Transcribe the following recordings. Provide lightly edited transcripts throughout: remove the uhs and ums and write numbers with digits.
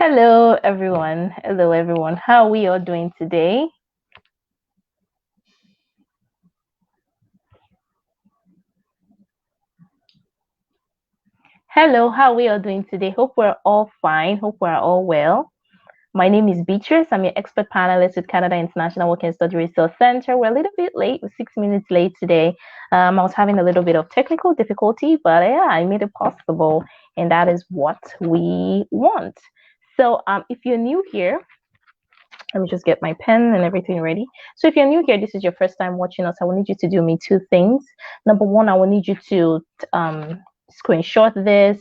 Hello, everyone. Hello, everyone. How are we all doing today? Hello, how are we all doing today? Hope we're all fine. Hope we're all well. My name is Beatrice. I'm your expert panelist with Canada International Work and Study Resource Center. We're a little bit late, we're 6 minutes late today. I was having a little bit of technical difficulty, but yeah, I made it possible, and that is what we want. So, if you're new here, let me just get my pen and everything ready. So if you're new here, this is your first time watching us, I will need you to do me two things. Number one, I will need you to screenshot this,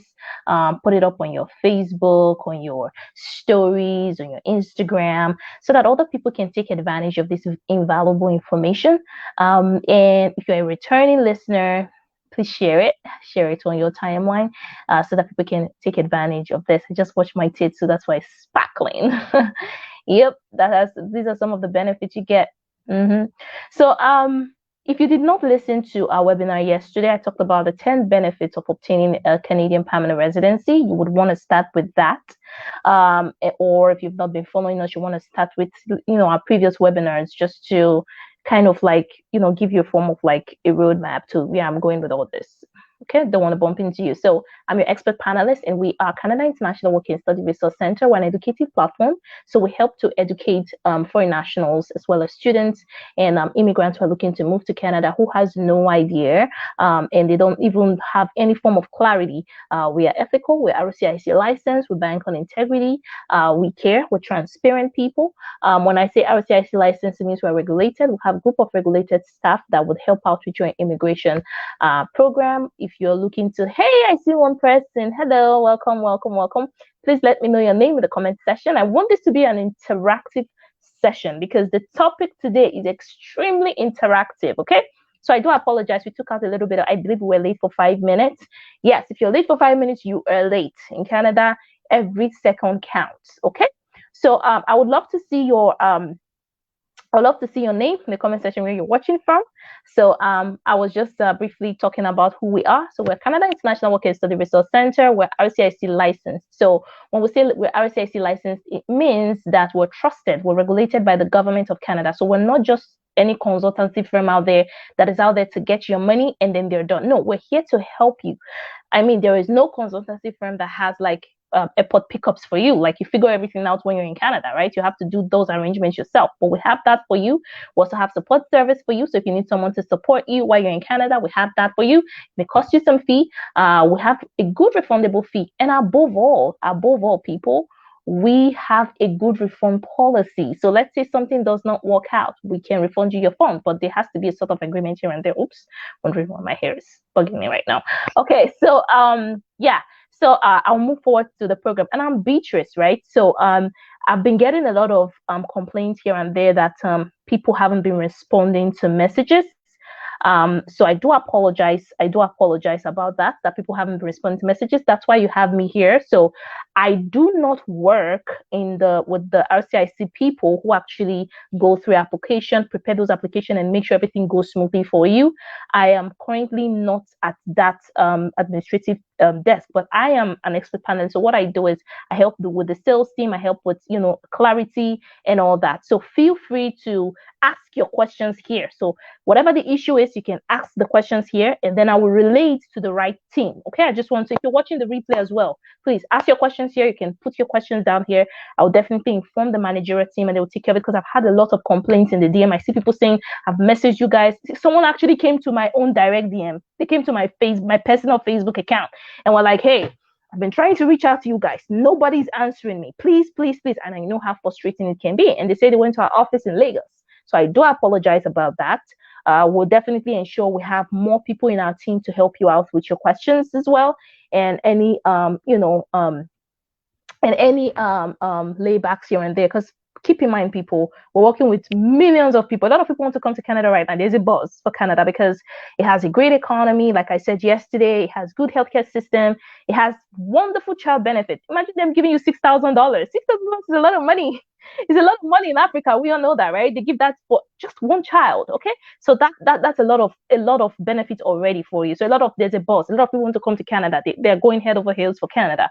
put it up on your Facebook, on your stories, on your Instagram, so that other people can take advantage of this invaluable information. And if you're a returning listener, please share it on your timeline, so that people can take advantage of this. I just watched my tits, so that's why it's sparkling. Yep, these are some of the benefits you get. So if you did not listen to our webinar yesterday, I talked about the 10 benefits of obtaining a Canadian permanent residency. You would want to start with that. Or if you've not been following us, you want to start with, our previous webinars, just to kind of like, give you a form of like a roadmap to, yeah, I'm going with all this. Okay, don't want to bump into you. So I'm your expert panelist, and we are Canada International Work and Study Resource Center. We're an educative platform. So we help to educate foreign nationals as well as students and immigrants who are looking to move to Canada who has no idea, and they don't even have any form of clarity. We are ethical, we're RCIC licensed, we bank on integrity, we care, we're transparent people. When I say RCIC licensed, it means we're regulated. We have a group of regulated staff that would help out with your immigration program. If you're looking to, hey, I see one person, hello, welcome, please let me know your name in the comment section. I want this to be an interactive session because the topic today is extremely interactive. Okay, so I do apologize, we took out a little bit I believe we were late for 5 minutes. Yes, if you're late for 5 minutes, you are late. In Canada, every second counts. Okay, so I would love to see your name in the comment section where you're watching from. So I was just briefly talking about who we are. So we're Canada International Work and Study Resource Center. We're RCIC licensed. So when we say we're RCIC licensed, it means that we're trusted. We're regulated by the government of Canada. So we're not just any consultancy firm out there that is out there to get your money and then they're done. No, we're here to help you. I mean, there is no consultancy firm that has like airport pickups for you. Like you figure everything out when you're in Canada, right? You have to do those arrangements yourself. But we have that for you. We also have support service for you. So if you need someone to support you while you're in Canada, we have that for you. It may cost you some fee. We have a good refundable fee. And above all, people, we have a good refund policy. So let's say something does not work out, we can refund you your fund, but there has to be a sort of agreement here and there. Oops, wondering why my hair is bugging me right now. Okay, so yeah. So I'll move forward to the program, and I'm Beatrice, right? So I've been getting a lot of complaints here and there that people haven't been responding to messages. So I do apologize. About that people haven't been responding to messages. That's why you have me here. So I do not work with the RCIC people who actually go through application, prepare those applications, and make sure everything goes smoothly for you. I am currently not at that administrative desk, but I am an expert panel. So what I do is I help with the sales team. I help with clarity and all that. So feel free to ask your questions here. So whatever the issue is, you can ask the questions here, and then I will relate to the right team. Okay, I just want to, if you're watching the replay as well, please ask your questions here. You can put your questions down here. I'll definitely inform the managerial team, and they will take care of it, because I've had a lot of complaints in the DM. I see people saying, I've messaged you guys. Someone actually came to my own direct DM. They came to my personal Facebook account, and were like, hey, I've been trying to reach out to you guys. Nobody's answering me. Please. And I know how frustrating it can be. And they say they went to our office in Lagos. So I do apologize about that. We'll definitely ensure we have more people in our team to help you out with your questions as well, and any laybacks here and there. Because keep in mind, people, we're working with millions of people. A lot of people want to come to Canada right now. There's a buzz for Canada because it has a great economy. Like I said yesterday, it has good healthcare system. It has wonderful child benefits. Imagine them giving you $6,000. $6,000 is a lot of money. It's a lot of money in Africa. We all know that, right? They give that for just one child. Okay, so that's a lot of benefit already for you. So there's a buzz. A lot of people want to come to Canada. They're going head over heels for Canada.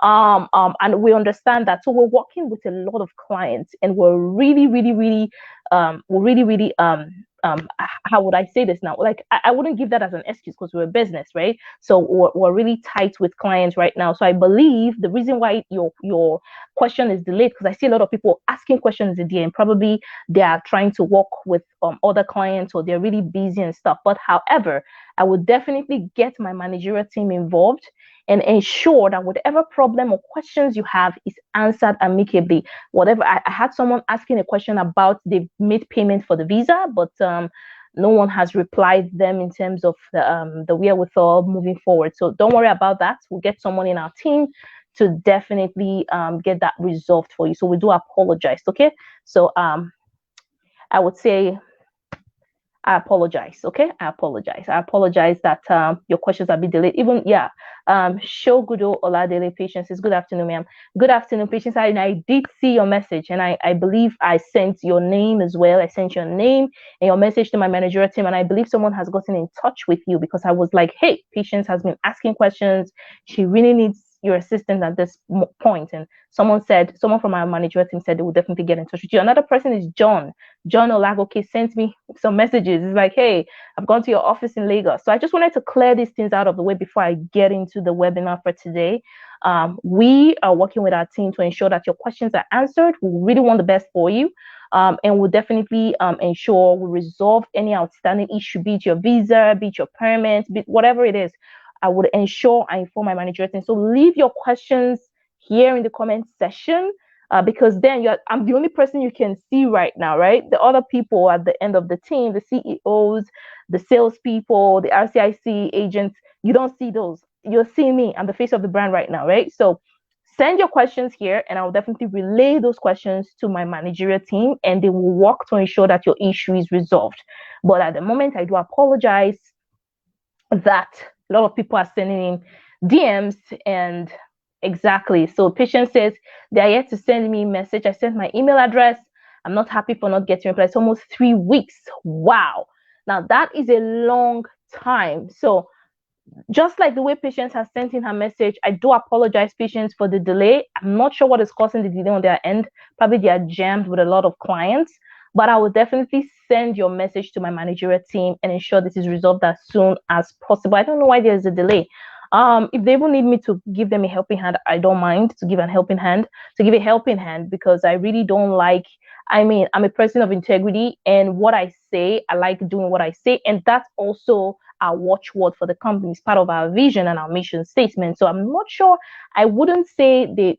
And we understand that. So we're working with a lot of clients, and we're really, really, really, how would I say this now? Like, I wouldn't give that as an excuse because we're a business, right? So we're really tight with clients right now. So I believe the reason why your question is delayed, because I see a lot of people asking questions in the end. Probably they are trying to work with other clients, or they're really busy and stuff. But however, I would definitely get my managerial team involved and ensure that whatever problem or questions you have is answered amicably. Whatever, I had someone asking a question about they've made payment for the visa, but no one has replied them in terms of the wherewithal moving forward. So don't worry about that. We'll get someone in our team to definitely get that resolved for you. So we do apologize, okay? So I would say I apologize, okay? I apologize that your questions have been delayed. Even, yeah, Shogudo Oladele Patience is good afternoon, ma'am. Good afternoon, Patience. I did see your message, and I believe I sent your name as well. I sent your name and your message to my managerial team, and I believe someone has gotten in touch with you because I was like, hey, Patience has been asking questions. She really needs your assistance at this point. And someone from our managerial team said they will definitely get in touch with you. Another person is John Olagoke sent me some messages. It's like, hey, I've gone to your office in Lagos. So I just wanted to clear these things out of the way before I get into the webinar for today. We are working with our team to ensure that your questions are answered. We really want the best for you. And we'll definitely ensure we resolve any outstanding issue, be it your visa, be it your permit, be it whatever it is. I would ensure I inform my manager. So leave your questions here in the comment section, because then I'm the only person you can see right now, right? The other people at the end of the team, the CEOs, the salespeople, the RCIC agents, you don't see those. You're seeing me. I'm the face of the brand right now, right? So send your questions here, and I'll definitely relay those questions to my managerial team, and they will work to ensure that your issue is resolved. But at the moment, I do apologize that a lot of people are sending in DMs, and exactly. So Patience says they are yet to send me a message. I sent my email address. I'm not happy for not getting reply. It's almost 3 weeks. Wow. Now that is a long time. So just like the way Patience has sent in her message, I do apologize, Patience, for the delay. I'm not sure what is causing the delay on their end. Probably they are jammed with a lot of clients. But I will definitely send your message to my managerial team and ensure this is resolved as soon as possible. I don't know why there's a delay. If they will need me to give them a helping hand, I don't mind to give a helping hand, because I really don't like, I'm a person of integrity, and what I say, I like doing what I say, and that's also our watchword for the company. It's part of our vision and our mission statement. So I'm not sure, I wouldn't say they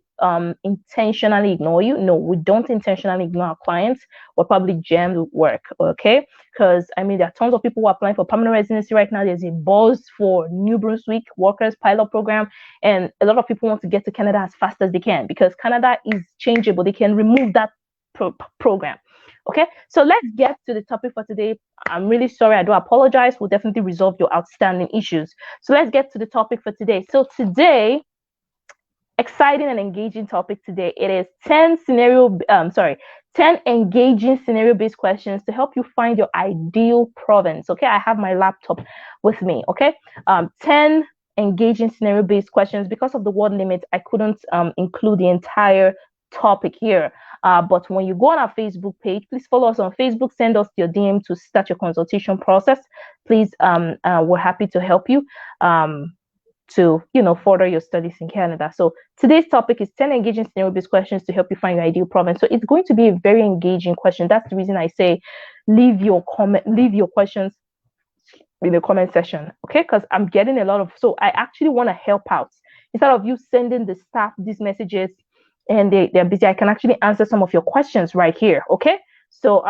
intentionally ignore you. No, we don't intentionally ignore our clients. We're probably jammed with work, okay? Because there are tons of people who are applying for permanent residency right now. There's a buzz for New Brunswick workers pilot program, and a lot of people want to get to Canada as fast as they can because Canada is changeable. They can remove that program. Okay, so let's get to the topic for today. I'm really sorry, I do apologize. We'll definitely resolve your outstanding issues. So let's get to the topic for today. So today, exciting and engaging topic today. It is 10 engaging scenario-based questions to help you find your ideal province. Okay, I have my laptop with me. Okay, 10 engaging scenario-based questions. Because of the word limit, I couldn't include the entire topic here. But when you go on our Facebook page, please follow us on Facebook. Send us your DM to start your consultation process. Please, we're happy to help you to further your studies in Canada. So today's topic is 10 engaging scenario-based questions to help you find your ideal province. So it's going to be a very engaging question. That's the reason I say leave your questions in the comment section, okay? Because I'm getting a lot of, so I actually want to help out. Instead of you sending the staff these messages and they're busy, I can actually answer some of your questions right here, okay? So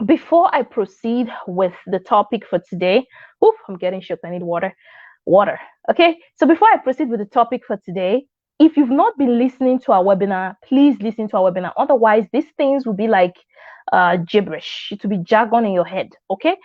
before I proceed with the topic for today, I'm getting shocked, I need water. Okay, so before I proceed with the topic for today, if you've not been listening to our webinar, please listen to our webinar. Otherwise, these things will be like gibberish. It will be jargon in your head, okay?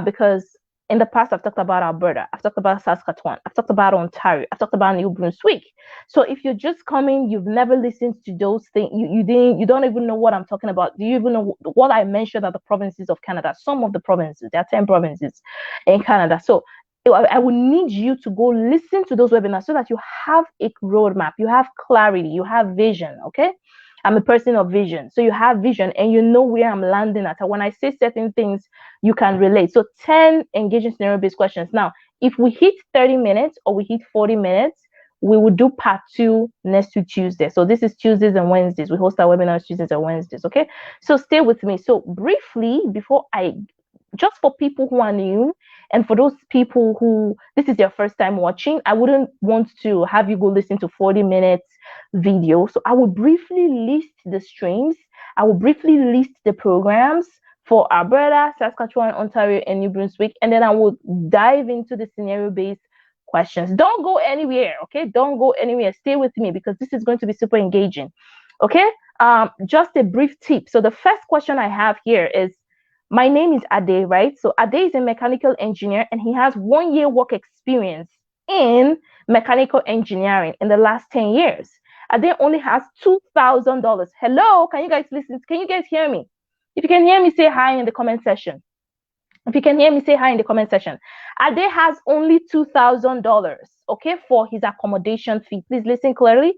Because In the past, I've talked about Alberta, I've talked about Saskatchewan, I've talked about Ontario, I've talked about New Brunswick. So if you're just coming, you've never listened to those things, you don't even know what I'm talking about. Do you even know what I mentioned are the provinces of Canada? Some of the provinces, there are 10 provinces in Canada. So I would need you to go listen to those webinars so that you have a roadmap, you have clarity, you have vision. Okay, I'm a person of vision. So you have vision and you know where I'm landing at. And when I say certain things, you can relate. So 10 engaging scenario-based questions. Now, if we hit 30 minutes or we hit 40 minutes, we will do part 2 next week Tuesday. So this is Tuesdays and Wednesdays. We host our webinars Tuesdays and Wednesdays. Okay, so stay with me. So briefly, just for people who are new and for those people who this is their first time watching, I wouldn't want to have you go listen to 40 minutes video. So I will briefly list the streams. I will briefly list the programs for Alberta, Saskatchewan, Ontario, and New Brunswick, and then I will dive into the scenario-based questions. Don't go anywhere, okay? Don't go anywhere. Stay with me because this is going to be super engaging, okay? Just a brief tip. So the first question I have here is, my name is Ade, right? So Ade is a mechanical engineer and he has 1 year work experience in mechanical engineering in the last 10 years. Ade only has $2,000. Hello, can you guys listen? Can you guys hear me? If you can hear me, say hi in the comment section. If you can hear me, say hi in the comment section. Ade has only $2,000, okay, for his accommodation fee. Please listen clearly.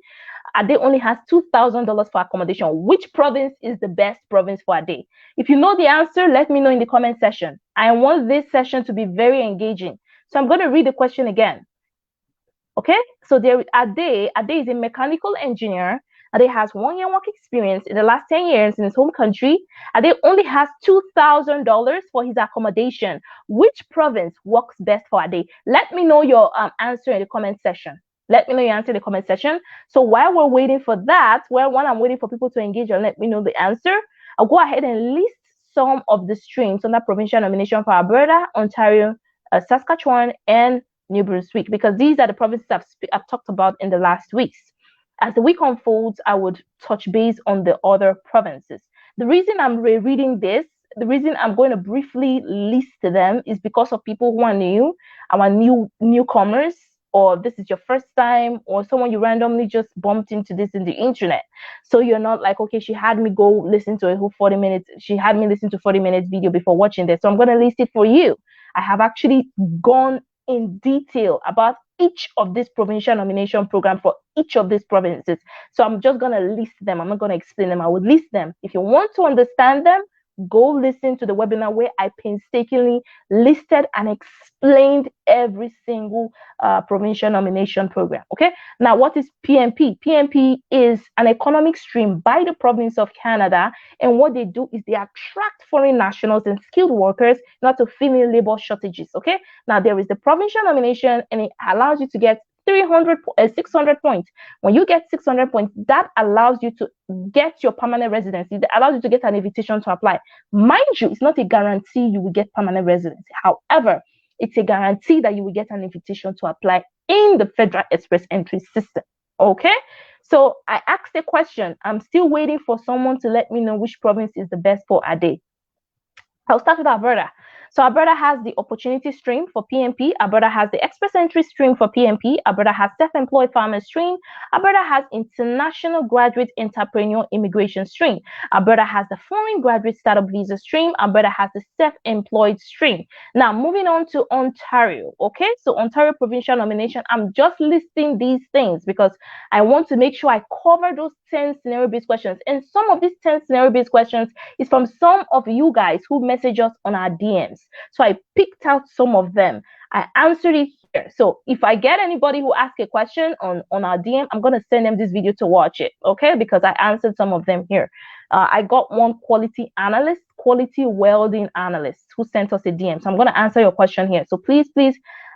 Ade only has $2,000 for accommodation. Which province is the best province for Ade? If you know the answer, let me know in the comment section. I want this session to be very engaging. So I'm going to read the question again. Okay, so there Ade is a mechanical engineer. Ade has 1 year work experience in the last 10 years in his home country. Ade only has $2,000 for his accommodation. Which province works best for Ade? Let me know your answer in the comment section. Let me know your answer in the comment section. So while we're waiting for that, while I'm waiting for people to engage and let me know the answer, I'll go ahead and list some of the streams on that provincial nomination for Alberta, Ontario, Saskatchewan, and New Brunswick, because these are the provinces I've talked about in the last weeks. As the week unfolds, I would touch base on the other provinces. The reason I'm rereading this, the reason I'm going to briefly list them is because of people who are new, our newcomers, or this is your first time, or someone you randomly just bumped into this in the internet. So you're not like, okay, she had me go listen to a whole 40 minutes. She had me listen to 40 minutes video before watching this. So I'm going to list it for you. I have actually gone in detail about each of this provincial nomination program for each of these provinces. So I'm just going to list them. I'm not going to explain them. I will list them. If you want to understand them, go listen to the webinar where I painstakingly listed and explained every single provincial nomination program. Okay, now what is PNP? PNP is an economic stream by the province of Canada, and what they do is they attract foreign nationals and skilled workers not to fill in labor shortages. Okay, now there is the provincial nomination, and it allows you to get 600 points. When you get 600 points, that allows you to get your permanent residency. That allows you to get an invitation to apply. Mind you, it's not a guarantee you will get permanent residency. However, it's a guarantee that you will get an invitation to apply in the Federal Express Entry system. Okay, so I asked a question. I'm still waiting for someone to let me know which province is the best for Ade. I'll start with Alberta. So Alberta has the opportunity stream for PNP. Alberta has the express entry stream for PNP. Alberta has self-employed farmer stream. Alberta has international graduate entrepreneur immigration stream. Alberta has the foreign graduate startup visa stream. Alberta has the self-employed stream. Now, moving on to Ontario. Okay, so Ontario provincial nomination. I'm just listing these things because I want to make sure I cover those 10 scenario-based questions. And some of these 10 scenario-based questions is from some of you guys who message us on our DMs. So I picked out some of them. I answered it here. So if I get anybody who asks a question on our DM, I'm going to send them this video to watch it, okay? Because I answered some of them here. I got one quality welding analyst who sent us a DM. So I'm going to answer your question here. So please,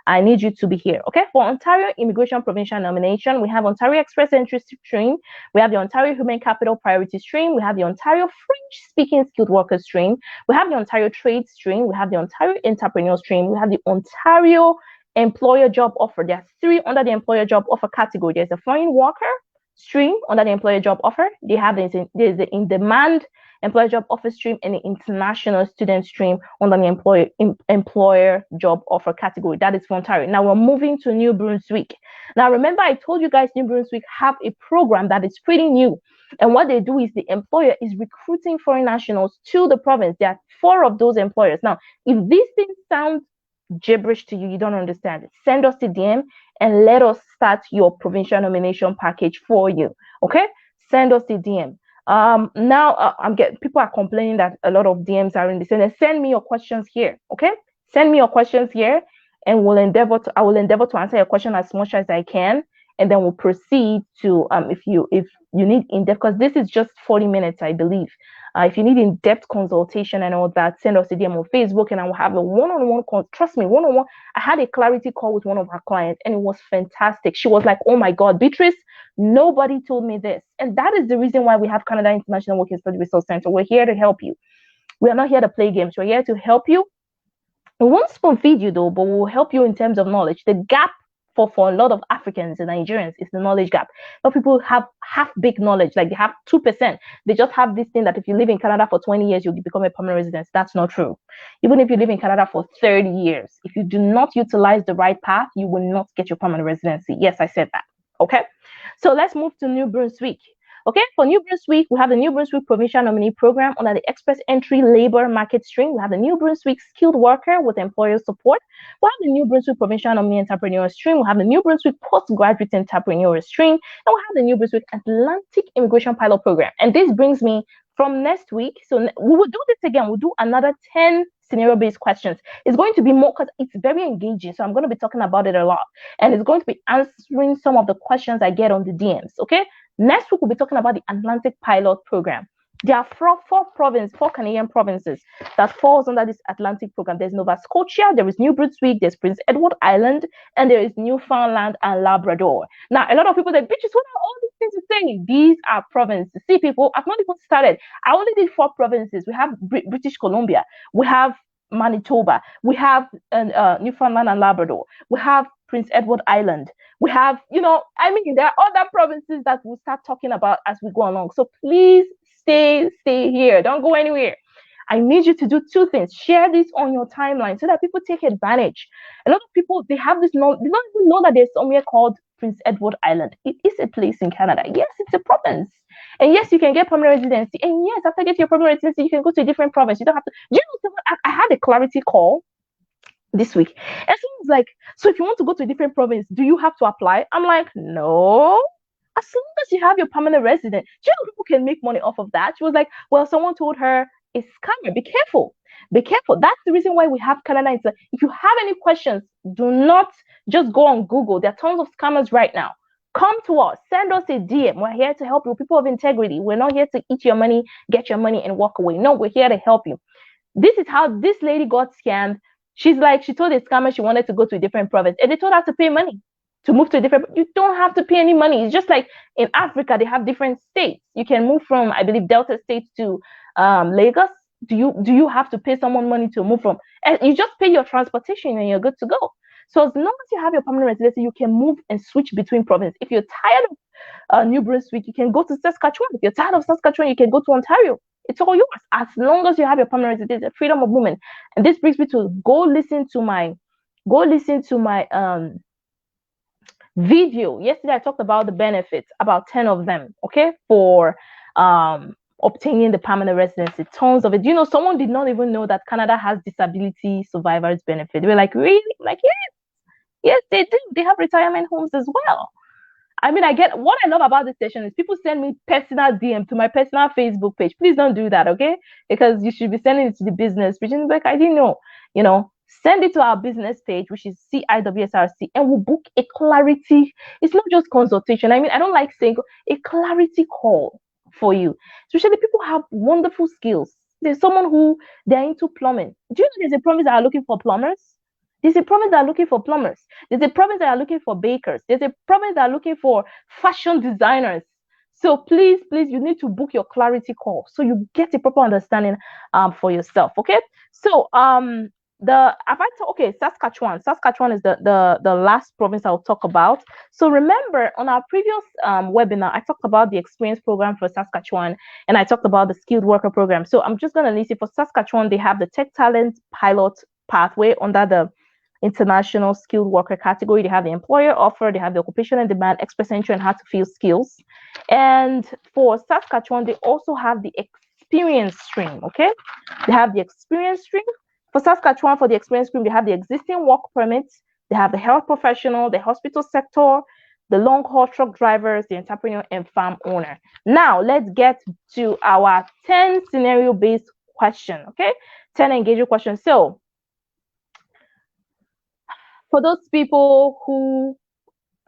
I need you to be here, okay? For Ontario Immigration Provincial Nomination, we have Ontario Express Entry Stream, we have the Ontario Human Capital Priority Stream, we have the Ontario French-Speaking Skilled Worker Stream, we have the Ontario Trade Stream, we have the Ontario Entrepreneur Stream, we have the Ontario Employer Job Offer. There are 3 under the Employer Job Offer category. There's a foreign worker, stream under the employer job offer. They have there's the in-demand employer job offer stream and the international student stream under the employer job offer category. That is for Ontario. Now we're moving to New Brunswick. Now remember, I told you guys New Brunswick have a program that is pretty new. And what they do is the employer is recruiting foreign nationals to the province. There are 4 of those employers. Now, if these things sound gibberish to you, you don't understand it, send us a DM and let us start your provincial nomination package for you. Okay, send us a DM. Now I'm getting people are complaining that a lot of DMs are in the same. Send me your questions here. Okay, send me your questions here, and I will endeavor to answer your question as much as I can, and then we'll proceed to if you need in-depth, because this is just 40 minutes, I believe. If you need in-depth consultation and all that, send us a DM on Facebook, and I will have a one-on-one call. Trust me, one-on-one. I had a clarity call with one of our clients, and it was fantastic. She was like, "Oh my God, Beatrice, nobody told me this." And that is the reason why we have Canada International Work and Study Resource Center. We're here to help you. We are not here to play games. We're here to help you. We won't spoon feed you though, but we'll help you in terms of knowledge. The gap for a lot of Africans and Nigerians is the knowledge gap. But people have half big knowledge, like they have 2%. They just have this thing that if you live in Canada for 20 years, you'll become a permanent resident. That's not true. Even if you live in Canada for 30 years, if you do not utilize the right path, you will not get your permanent residency. Yes, I said that. Okay. So let's move to New Brunswick. Okay, for New Brunswick, we have the New Brunswick Provincial Nominee Program under the Express Entry Labor Market Stream. We have the New Brunswick Skilled Worker with Employer Support. We have the New Brunswick Provincial Nominee Entrepreneur Stream. We have the New Brunswick Postgraduate Entrepreneur Stream. And we have the New Brunswick Atlantic Immigration Pilot Program. And this brings me from next week. So we will do this again. We'll do another 10 scenario-based questions. It's going to be more because it's very engaging. So I'm going to be talking about it a lot. And it's going to be answering some of the questions I get on the DMs. Okay. Next week, we'll be talking about the Atlantic Pilot Program. There are four Canadian provinces that falls under this Atlantic program. There's Nova Scotia, there is New Brunswick, there's Prince Edward Island, and there is Newfoundland and Labrador. Now, a lot of people say, "Bitches, what are all these things you're saying?" These are provinces. See, people, I've not even started. I only did 4 provinces. We have British Columbia, we have Manitoba, we have Newfoundland and Labrador, we have Prince Edward Island. We have, there are other provinces that we'll start talking about as we go along. So please stay here. Don't go anywhere. I need you to do 2 things. Share this on your timeline so that people take advantage. A lot of people, they have this knowledge. They don't even know that there's somewhere called Prince Edward Island. It is a place in Canada. Yes, it's a province. And yes, you can get permanent residency. And yes, after getting your permanent residency, you can go to a different province. You don't have to. Do you know, I had a clarity call this week, and someone's like, "So if you want to go to a different province, do you have to apply?" I'm like, "No, as long as you have your permanent resident." Do you know people can make money off of that? She was like, "Well, someone told her it's scammer. Be careful. That's the reason why we have Canada. If you have any questions, do not just go on Google. There are tons of scammers right now. Come to us, send us a DM. We're here to help you. People of integrity. We're not here to eat your money, get your money, and walk away. No, we're here to help you." This is how this lady got scammed. She's like, she told the scammer she wanted to go to a different province, and they told her to pay money to move to a different. You don't have to pay any money. It's just like in Africa, they have different states. You can move from, I believe, Delta State to Lagos. Do you have to pay someone money to move from? And you just pay your transportation and you're good to go. So as long as you have your permanent residency, you can move and switch between provinces. If you're tired of New Brunswick, you can go to Saskatchewan. If you're tired of Saskatchewan, you can go to Ontario. It's all yours as long as you have your permanent residency. Freedom of movement. And this brings me to go listen to my video. Yesterday I talked about the benefits, about 10 of them, okay, for obtaining the permanent residency. Tons of it. Someone did not even know that Canada has disability survivors benefit. They were like, "Really?" I'm like, yes, they do. They have retirement homes as well. I mean, what I love about this session is people send me personal DM to my personal Facebook page. Please don't do that, okay? Because you should be sending it to the business page. And like, I didn't know, send it to our business page, which is CIWSRC, and we'll book a clarity. It's not just consultation. I mean, I don't like saying a clarity call for you. Especially people have wonderful skills. There's someone who they're into plumbing. Do you know there's a province that are looking for plumbers? There's a province that are looking for plumbers. There's a province that are looking for bakers. There's a province that are looking for fashion designers. So please, you need to book your clarity call so you get a proper understanding for yourself. Okay. So okay, Saskatchewan is the last province I'll talk about. So remember, on our previous webinar, I talked about the experience program for Saskatchewan, and I talked about the skilled worker program. So I'm just going to list it. For Saskatchewan, they have the tech talent pilot pathway under the international skilled worker category. They have the employer offer, they have the occupation and demand, express entry, and how to fill skills. And for Saskatchewan, they also have the experience stream. Okay, they have the experience stream. For Saskatchewan, for the experience stream, they have the existing work permits, they have the health professional, the hospital sector, the long haul truck drivers, the entrepreneur, and farm owner. Now let's get to our 10 scenario-based question. Okay, 10 engaging questions. So for those people who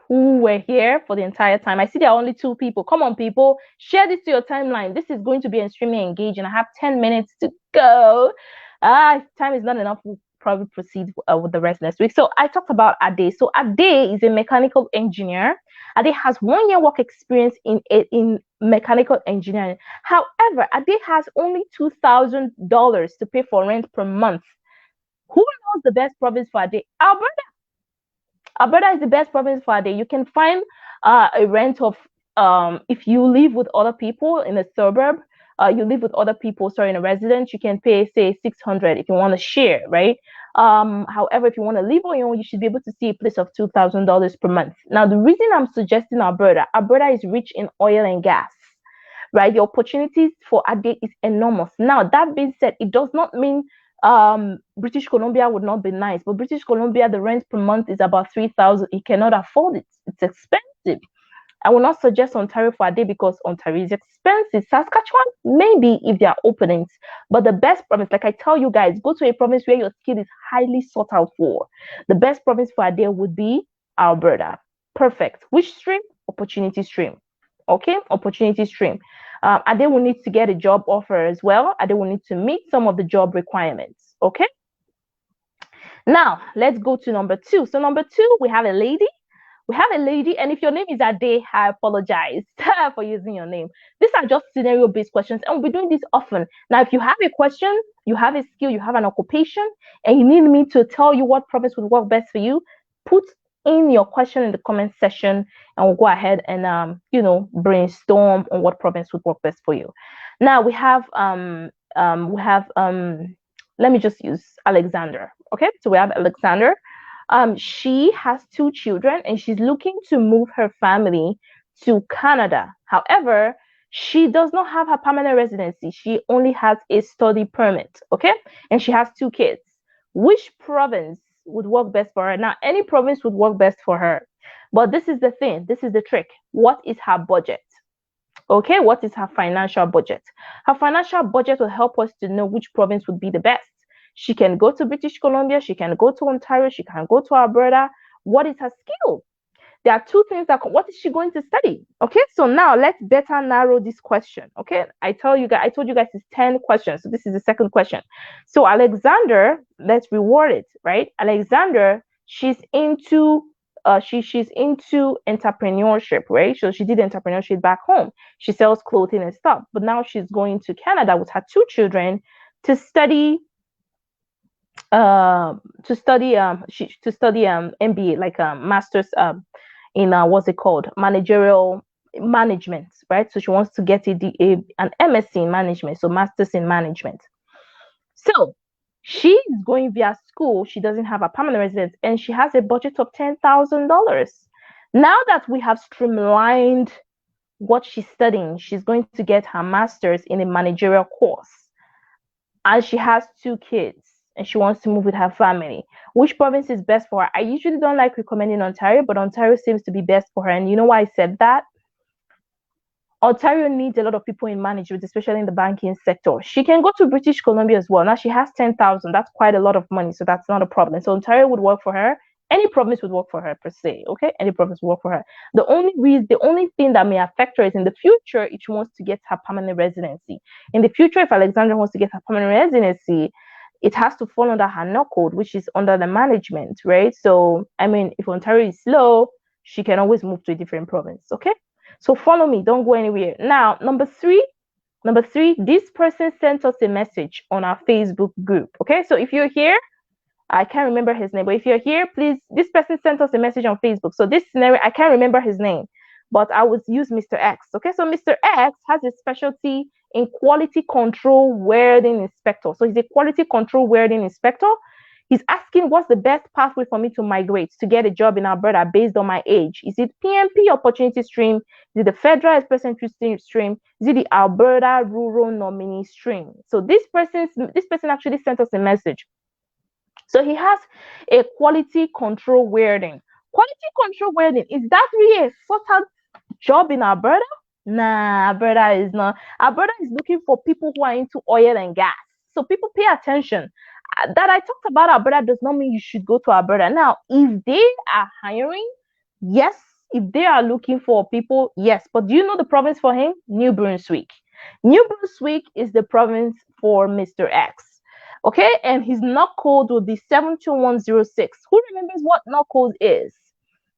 were here for the entire time, I see there are only 2 people. Come on, people, share this to your timeline. This is going to be extremely engaging. I have 10 minutes to go. If time is not enough, we'll probably proceed with the rest next week. So I talked about Ade. So Ade is a mechanical engineer. Ade has 1 year work experience in mechanical engineering. However, Ade has only $2,000 to pay for rent per month. Who knows the best province for Ade? Alberta is the best province for Ade. You can find a rent of, if you live with other people in a suburb, you live with other people, sorry, in a residence, you can pay, say, $600 if you want to share, right? However, if you want to live on your own, you should be able to see a place of $2,000 per month. Now, the reason I'm suggesting Alberta is rich in oil and gas, right? The opportunities for Ade is enormous. Now, that being said, it does not mean British Columbia would not be nice, but British Columbia, the rent per month is about $3,000. You cannot afford it. It's expensive. I will not suggest Ontario for Ade because Ontario is expensive. Saskatchewan, maybe if there are openings, but the best province, like I tell you guys, go to a province where your skill is highly sought out for. The best province for Ade would be Alberta. Perfect. Which stream? Opportunity stream. Okay, opportunity stream. Ade will need to get a job offer as well. Ade will need to meet some of the job requirements. Okay. Now let's go to number 2. So number 2, we have a lady. And if your name is Ade, I apologize for using your name. These are just scenario-based questions, and we'll be doing this often. Now, if you have a question, you have a skill, you have an occupation, and you need me to tell you what province would work best for you, put in your question in the comment section, and we'll go ahead and brainstorm on what province would work best for you. Now we have let me just use Alexander. Okay, so we have Alexander. She has 2 children and she's looking to move her family to Canada. However, she does not have her permanent residency. She only has a study permit. Okay, and she has 2 kids. Which province would work best for her? Now, any province would work best for her, but this is the thing, this is the trick. What is her budget? Okay, what is her financial budget? Her financial budget will help us to know which province would be the best. She can go to British Columbia, she can go to Ontario, she can go to Alberta. What is her skill? There are 2 things what is she going to study? Okay, so now let's better narrow this question. Okay, I told you guys it's 10 questions. So this is the second question. So Alexander, let's reward it, right? Alexander, she's into she's into entrepreneurship, right? So she did entrepreneurship back home. She sells clothing and stuff, but now she's going to Canada with her 2 children to study MBA, like master's in what's it called, managerial management, right? So she wants to get an MSc in management, so master's in management. So she's going via school. She doesn't have a permanent residence and she has a budget of $10,000. Now that we have streamlined what she's studying, she's going to get her master's in a managerial course, and she has 2 kids and she wants to move with her family. Which province is best for her? I usually don't like recommending Ontario, but Ontario seems to be best for her. And you know why I said that? Ontario needs a lot of people in management, especially in the banking sector. She can go to British Columbia as well. Now she has $10,000. That's quite a lot of money, so that's not a problem. So Ontario would work for her. Any province would work for her per se. Okay, any province would work for her. The only thing that may affect her is in the future if she wants to get her permanent residency. In the future, if Alexandra wants to get her permanent residency, it has to fall under her NOC code, which is under the management, right? So, I mean, if Ontario is slow, she can always move to a different province, okay? So follow me, don't go anywhere. Now, number three, this person sent us a message on our Facebook group, okay? So if you're here, I can't remember his name, but if you're here, please, this person sent us a message on Facebook. So this scenario, I can't remember his name, but I would use Mr. X. Okay, so Mr. X has a specialty in quality control welding inspector. So he's a quality control welding inspector. He's asking what's the best pathway for me to migrate to get a job in Alberta based on my age. Is it PMP opportunity stream? Is it the federal express entry stream? Is it the Alberta rural nominee stream? So this person actually sent us a message. So he has a quality control welding. Quality control welding, is that really a sought out job in Alberta? Nah, Alberta is not. Alberta is looking for people who are into oil and gas. So people pay attention. That I talked about Alberta does not mean you should go to Alberta. Now, if they are hiring, yes. If they are looking for people, yes. But do you know the province for him? New Brunswick. New Brunswick is the province for Mr. X. Okay, and his NOC code will be 72106. Who remembers what NOC code is?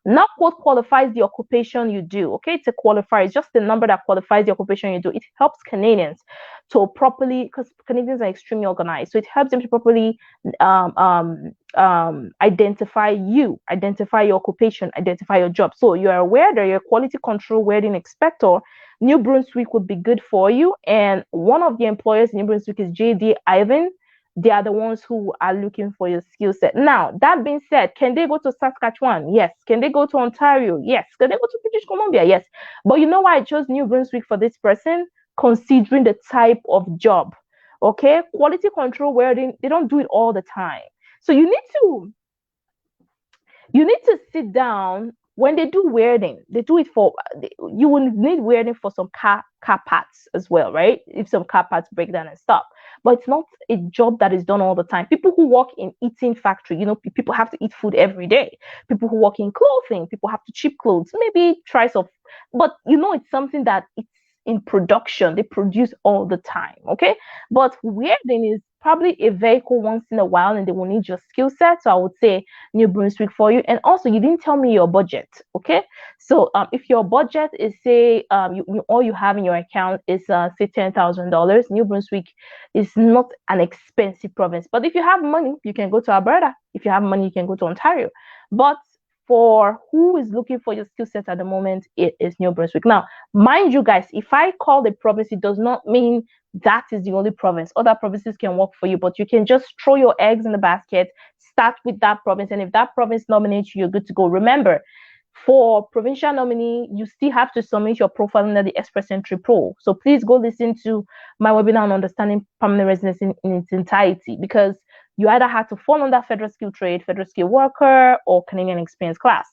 NOC code qualifies the occupation you do. Okay, it's a qualifier. It's just the number that qualifies the occupation you do. It helps Canadians to properly, because Canadians are extremely organized, so it helps them to properly identify you, identify your occupation, identify your job. So you're aware that you're a quality control welding inspector. New Brunswick would be good for you, and one of the employers in New Brunswick is JD Ivan. They are the ones who are looking for your skill set. Now, that being said, can they go to Saskatchewan? Yes. Can they go to Ontario? Yes. Can they go to British Columbia? Yes. But you know why I chose New Brunswick for this person? Considering the type of job. Okay? Quality control welding, they don't do it all the time. So you need to sit down. When they do welding, they do it for, you will need welding for some car parts as well, right? If some car parts break down and stuff. But it's not a job that is done all the time. People who work in eating factory, people have to eat food every day. People who work in clothing, people have to chip clothes, maybe try some, but it's something that it's in production. They produce all the time, okay? But welding is probably a vehicle once in a while, and they will need your skill set. So I would say New Brunswick for you. And also, you didn't tell me your budget, okay? So if your budget is, say, all you have in your account is say $10,000, New Brunswick is not an expensive province. But if you have money, you can go to Alberta. If you have money, you can go to Ontario. But for who is looking for your skill set at the moment, it is New Brunswick. Now, mind you guys, if I call the province, it does not mean that is the only province. Other provinces can work for you, but you can just throw your eggs in the basket, start with that province, and if that province nominates you, you're good to go. Remember, for provincial nominee, you still have to submit your profile under the Express Entry Pro. So please go listen to my webinar on understanding permanent residence in its entirety, because you either have to fall under federal skill trade, federal skill worker, or Canadian experience class.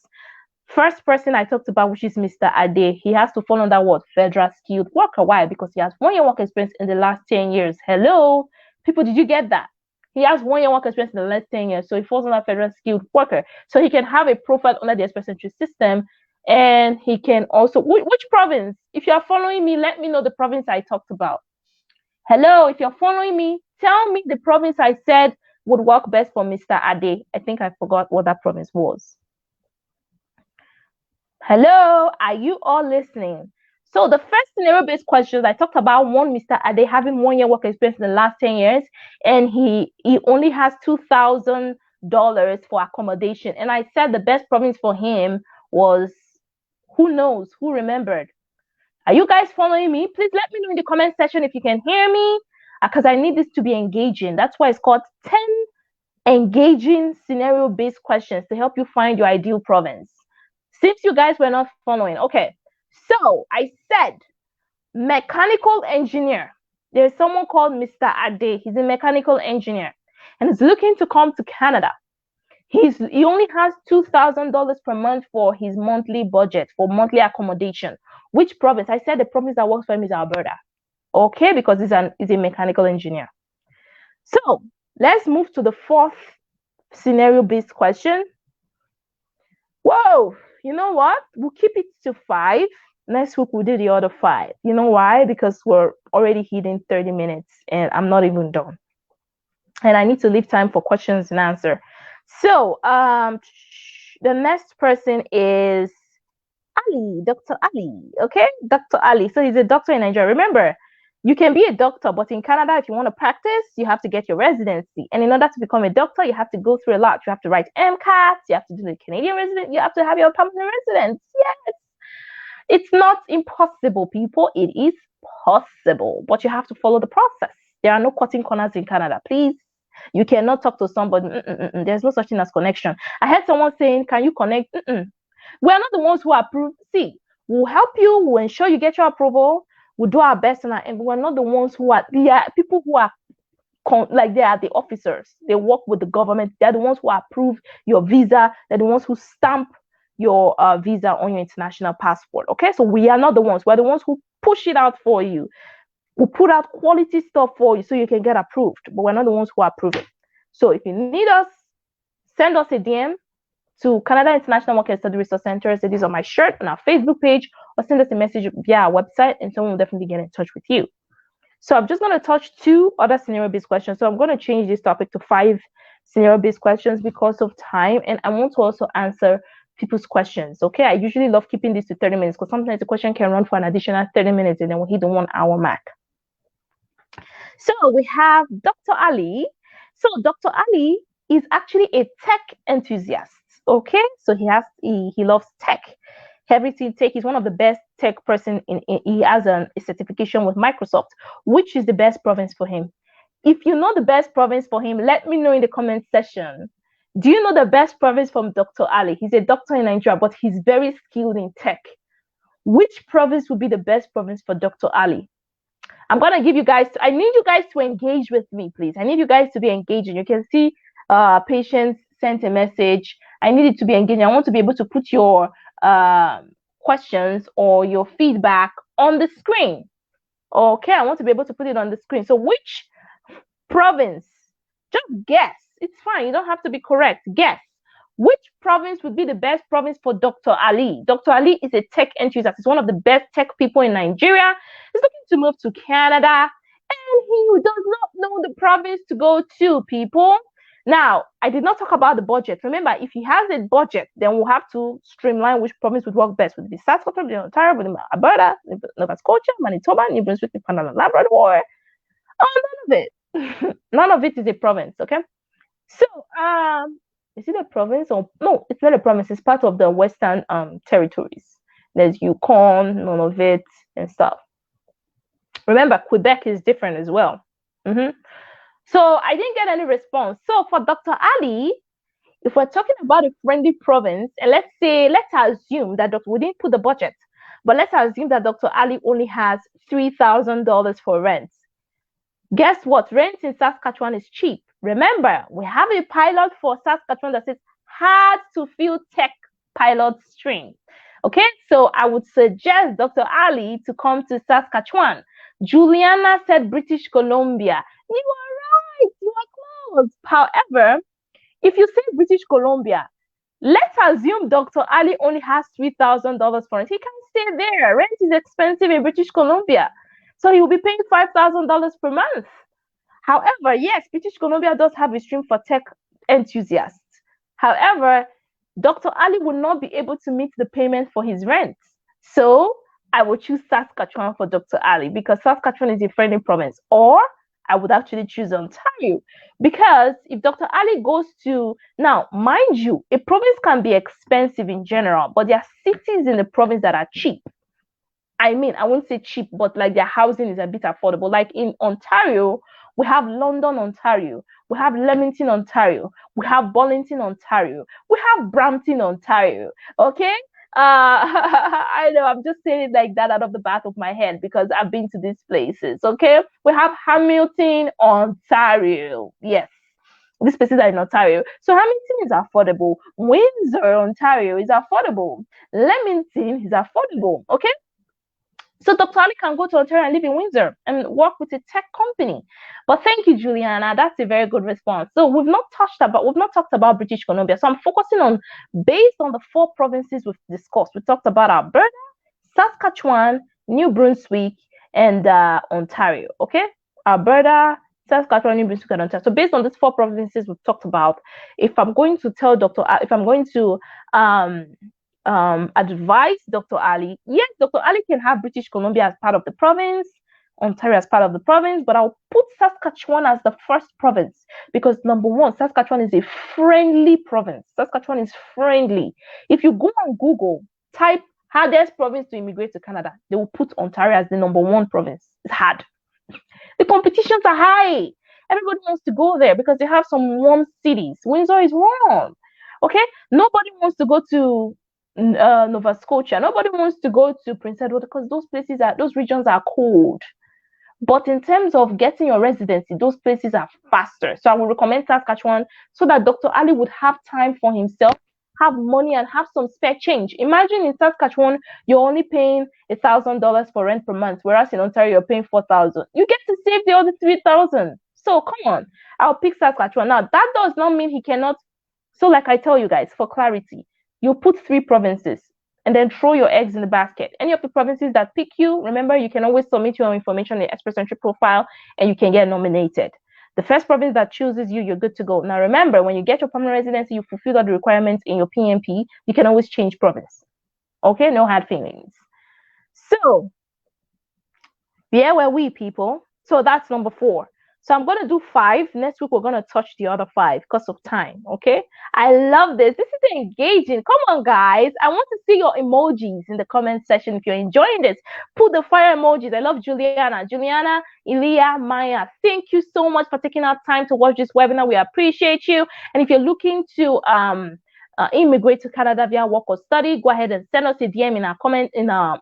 First person I talked about, which is Mr. Ade, he has to fall under what? Federal skilled worker. Why? Because he has 1 year work experience in the last 10 years. Hello? People, did you get that? He has 1 year work experience in the last 10 years, so he falls under federal skilled worker. So he can have a profile under the Express Entry system, and he can also, which province? If you are following me, let me know the province I talked about. Hello, if you're following me, tell me the province I said would work best for Mr. Ade. I think I forgot what that province was. Hello, are you all listening? So the first scenario-based questions, I talked about one, Mr. Ade having 1 year work experience in the last 10 years, and he only has $2,000 for accommodation. And I said the best province for him was, who knows, who remembered? Are you guys following me? Please let me know in the comment section if you can hear me, because I need this to be engaging. That's why it's called 10 engaging scenario-based questions to help you find your ideal province. Since you guys were not following, okay. So I said mechanical engineer. There's someone called Mr. Ade. He's a mechanical engineer, and he's looking to come to Canada. He only has $2,000 per month for his monthly budget, for monthly accommodation. Which province? I said the province that works for him is Alberta. Okay, because he's a mechanical engineer. So let's move to the fourth scenario-based question. Whoa, you know what? We'll keep it to 5. Next week, we'll do the other 5. You know why? Because we're already hitting 30 minutes, and I'm not even done. And I need to leave time for questions and answer. So the next person is Ali, Dr. Ali. Okay, Dr. Ali. So he's a doctor in Nigeria. Remember, You can be a doctor, but in Canada, if you want to practice, you have to get your residency. And in order to become a doctor, you have to go through a lot. You have to write MCAT, you have to do the Canadian resident, you have to have your permanent residence. Yes. It's not impossible, people. It is possible, but you have to follow the process. There are no cutting corners in Canada. Please, you cannot talk to somebody. There's no such thing as connection. I heard someone saying, can you connect? We're not the ones who approve. See, we'll help you. We'll ensure you get your approval. We'll do our best, and we're not the ones who are. They are people who are like they are the officers. They work with the government. They're the ones who approve your visa. They're the ones who stamp your visa on your international passport. Okay, so we are not the ones. We're the ones who push it out for you. We put out quality stuff for you so you can get approved, but we're not the ones who approve it. So if you need us, send us a DM to Canada International Work and Study Resource Center. Say this on my shirt on our Facebook page, or send us a message via our website, and someone will definitely get in touch with you. So I'm just going to touch 2 other scenario-based questions. So I'm going to change this topic to 5 scenario-based questions because of time, and I want to also answer people's questions. Okay, I usually love keeping this to 30 minutes because sometimes the question can run for an additional 30 minutes and then we'll hit the 1 hour mark. So we have Dr. Ali. So Dr. Ali is actually a tech enthusiast. Okay, so he loves tech, everything tech. He's one of the best tech person he has a certification with Microsoft. Which is the best province for him? If you know the best province for him, let me know in the comment section. Do you know the best province from Dr. Ali? He's a doctor in Nigeria, but he's very skilled in tech. Which province would be the best province for Dr. Ali? I'm going to give you guys, I need you guys to engage with me, please. I need you guys to be engaging. You can see Patience sent a message. I need it to be engaging. I want to be able to put your questions or your feedback on the screen. Okay, I want to be able to put it on the screen. So which province? Just guess. It's fine. You don't have to be correct. Guess. Which province would be the best province for Dr. Ali? Dr. Ali is a tech enthusiast. He's one of the best tech people in Nigeria. He's looking to move to Canada, and he does not know the province to go to, people. Now, I did not talk about the budget. Remember, if he has a budget, then we'll have to streamline which province would work best. Would it be Saskatchewan, Ontario, would it be Alberta, Nova Scotia, Manitoba, New Brunswick, Newfoundland and Labrador? Oh, none of it. None of it is a province, okay? So, is it a province or no? It's not a province. It's part of the Western territories. There's Yukon, Nunavut, and stuff. Remember, Quebec is different as well. So I didn't get any response. So for Dr. Ali, if we're talking about a friendly province, and let's assume that we didn't put the budget, but let's assume that Dr. Ali only has $3,000 for rent. Guess what? Rent in Saskatchewan is cheap. Remember, we have a pilot for Saskatchewan that says hard to fill tech pilot stream. Okay, so I would suggest Dr. Ali to come to Saskatchewan. Juliana said British Columbia. You are right, you are close. However, if you say British Columbia, let's assume Dr. Ali only has $3,000 for it. He can stay there. Rent is expensive in British Columbia, so he will be paying $5,000 per month. However, yes, British Columbia does have a stream for tech enthusiasts. However, Dr. Ali will not be able to meet the payment for his rent. So I would choose Saskatchewan for Dr. Ali because Saskatchewan is a friendly province. Or I would actually choose Ontario because if Dr. Ali goes to, now, mind you, a province can be expensive in general, but there are cities in the province that are cheap. I mean, I won't say cheap, but like their housing is a bit affordable. Like in Ontario, we have London, Ontario. We have Leamington, Ontario. We have Burlington, Ontario. We have Brampton, Ontario. Okay? I know I'm just saying it like that out of the back of my head because I've been to these places. Okay? We have Hamilton, Ontario. Yes. These places are in Ontario. So Hamilton is affordable. Windsor, Ontario is affordable. Leamington is affordable. Okay? So Dr. Ali can go to Ontario and live in Windsor and work with a tech company. But thank you, Juliana. That's a very good response. So we've not talked about British Columbia. So I'm focusing on, based on the 4 provinces we've discussed. We talked about Alberta, Saskatchewan, New Brunswick, and Ontario. Okay? Alberta, Saskatchewan, New Brunswick, and Ontario. So based on these 4 provinces we've talked about, if I'm going to tell if I'm going to advise Dr. Ali, yes, Dr. Ali can have British Columbia as part of the province, Ontario as part of the province, but I'll put Saskatchewan as the first province because number one, Saskatchewan is a friendly province. Saskatchewan is friendly. If you go on Google, type hardest province to immigrate to Canada, they will put Ontario as the number one province. It's hard. The competitions are high. Everybody wants to go there because they have some warm cities. Windsor is warm. Okay, nobody wants to go to Nova Scotia. Nobody wants to go to Prince Edward because those regions are cold. But in terms of getting your residency, those places are faster. So I would recommend Saskatchewan so that Dr. Ali would have time for himself, have money, and have some spare change. Imagine in Saskatchewan, you're only paying $1,000 for rent per month, whereas in Ontario, you're paying $4,000. You get to save the other $3,000. So come on, I'll pick Saskatchewan. Now, that does not mean he cannot. So like I tell you guys, for clarity, you put 3 provinces and then throw your eggs in the basket. Any of the provinces that pick you, remember, you can always submit your information in the Express Entry profile and you can get nominated. The first province that chooses you, you're good to go. Now, remember, when you get your permanent residency, you fulfill all the requirements in your PMP, you can always change province. Okay, no hard feelings. So, where were we, people? So that's number 4. So I'm going to do 5. Next week, we're going to touch the other 5 because of time, okay? I love this. This is engaging. Come on, guys. I want to see your emojis in the comment section if you're enjoying this. Put the fire emojis. I love Juliana. Juliana, Elia, Maya, thank you so much for taking our time to watch this webinar. We appreciate you. And if you're looking to immigrate to Canada via work or study, go ahead and send us a DM in our comment in our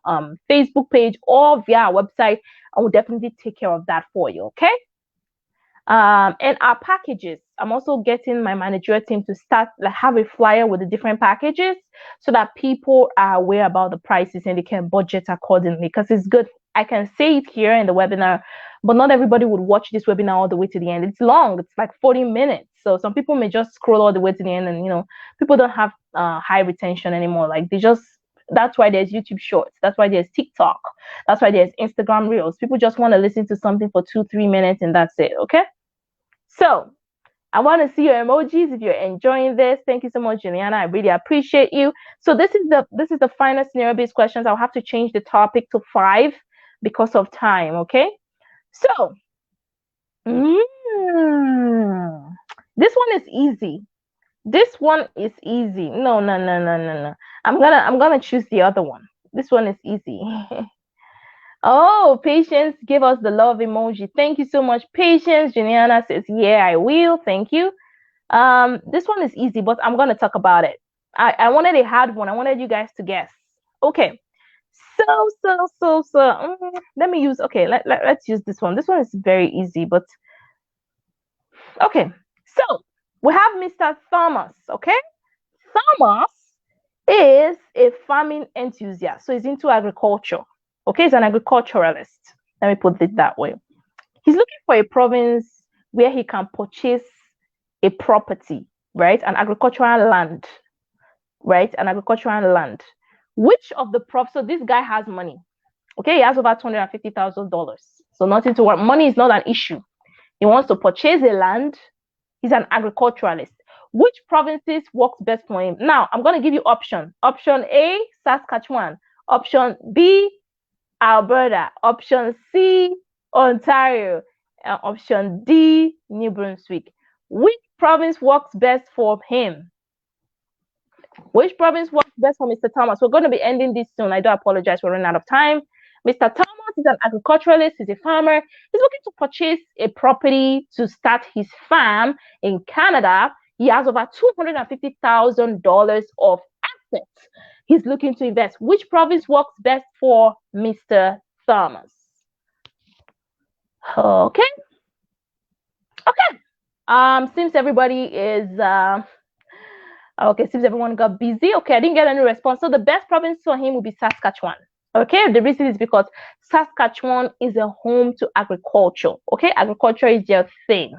Facebook page or via our website, and we'll definitely take care of that for you, okay? And our packages, I'm also getting my managerial team to start have a flyer with the different packages so that people are aware about the prices and they can budget accordingly, because it's good. I can say it here in the webinar, but not everybody would watch this webinar all the way to the end. It's long. It's like 40 minutes. So some people may just scroll all the way to the end, and, you know, people don't have high retention anymore. Like that's why there's YouTube Shorts. That's why there's TikTok. That's why there's Instagram Reels. People just want to listen to something for 2-3 minutes and that's it, okay? So I want to see your emojis if you're enjoying this. Thank you so much, Juliana. I really appreciate you. So this is the final scenario-based questions. I'll have to change the topic to 5 because of time, okay? So this one is easy. This one is easy. No. I'm gonna choose the other one. This one is easy. Oh, Patience, give us the love emoji. Thank you so much, Patience. Juliana says, yeah, I will. Thank you. This one is easy, but I'm gonna talk about it. I wanted a hard one. I wanted you guys to guess. Okay. So. Let me use. Okay, let's use this one. This one is very easy, but okay. So we have Mr. Thomas, okay? Thomas is a farming enthusiast. So he's into agriculture, okay? He's an agriculturalist. Let me put it that way. He's looking for a province where he can purchase a property, right? An agricultural land, right? An agricultural land. Which of the so this guy has money, okay? He has over $250,000. So nothing to worry. Money is not an issue. He wants to purchase a land. He's an agriculturalist. Which provinces works best for him? Now, I'm going to give you options. Option A, Saskatchewan. Option B, Alberta. Option C, Ontario. Option D, New Brunswick. Which province works best for him? Which province works best for Mr. Thomas? We're going to be ending this soon. I do apologize for running out of time. Mr. Thomas is an agriculturalist. He's a farmer. He's looking to purchase a property to start his farm in Canada. He has over $250,000 of assets he's looking to invest. Which province works best for Mr. Thomas? Okay. Seems everybody is okay. Seems everyone got busy. Okay, I didn't get any response. So the best province for him will be Saskatchewan. Okay, the reason is because Saskatchewan is a home to agriculture. Okay, agriculture is their thing.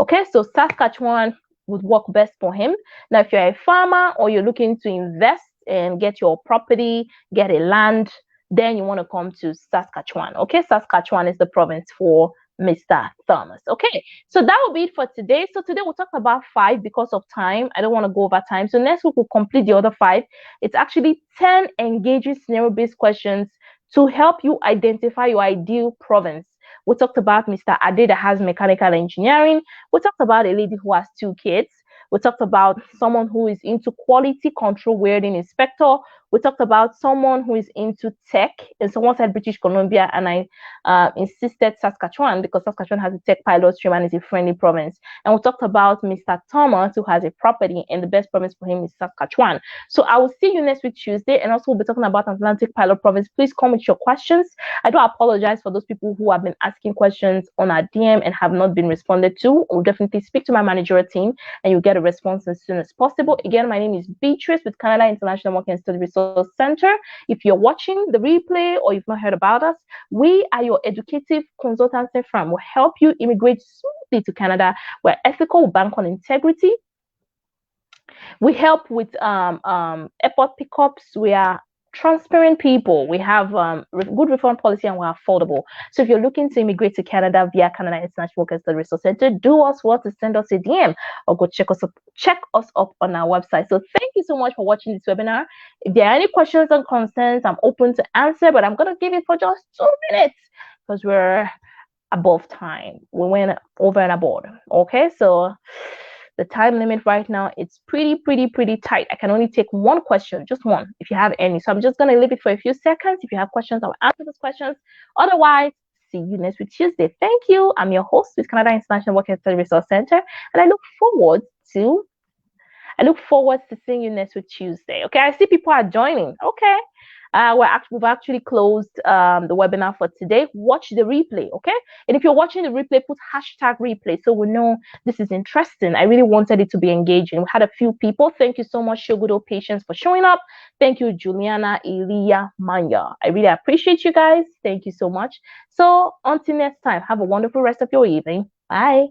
Okay, so Saskatchewan would work best for him. Now, if you're a farmer or you're looking to invest and get your property, get a land, then you want to come to Saskatchewan. Okay, Saskatchewan is the province for Mr. Thomas. Okay, so that will be it for today. So today we'll talk about 5 because of time. I don't want to go over time. So next week we'll complete the other 5. It's actually 10 engaging scenario-based questions to help you identify your ideal province. We talked about Mr. Ade that has mechanical engineering. We talked about a lady who has 2 kids. We talked about someone who is into quality control welding inspector. We talked about someone who is into tech, and someone said British Columbia, and I insisted Saskatchewan because Saskatchewan has a tech pilot stream and is a friendly province. And we talked about Mr. Thomas, who has a property, and the best province for him is Saskatchewan. So I will see you next week Tuesday, and also we'll be talking about Atlantic Pilot Province. Please come with your questions. I do apologize for those people who have been asking questions on our DM and have not been responded to. We'll definitely speak to my managerial team, and you'll get a response as soon as possible. Again, my name is Beatrice with Canada International Work and Study Resource Center. If you're watching the replay or you've not heard about us, we are your educative consultancy firm. We'll help you immigrate smoothly to Canada. We're ethical, bank on integrity. We help with airport pickups. We are transparent people. We have good refund policy, and we're affordable. So if you're looking to immigrate to Canada via Canada International Workers Resource Center, do us what to send us a DM or go check us up on our website. So thank you so much for watching this webinar. If there are any questions and concerns, I'm open to answer, but I'm going to give it for just 2 minutes because we're above time. We went over and above. Okay, so the time limit right now, it's pretty tight. I can only take 1 question, just 1, if you have any. So I'm just going to leave it for a few seconds. If you have questions, I'll answer those questions. Otherwise, see you next week Tuesday. Thank you. I'm your host with Canada International Work and Study Resource Center, and I look forward to seeing you next week Tuesday. Okay, I see people are joining. Okay. We've actually closed the webinar for today. Watch the replay, okay? And if you're watching the replay, put #replay so we know this is interesting. I really wanted it to be engaging. We had a few people. Thank you so much, Shogudo Patience, for showing up. Thank you, Juliana, Elia, Manya. I really appreciate you guys. Thank you so much. So until next time, have a wonderful rest of your evening. Bye.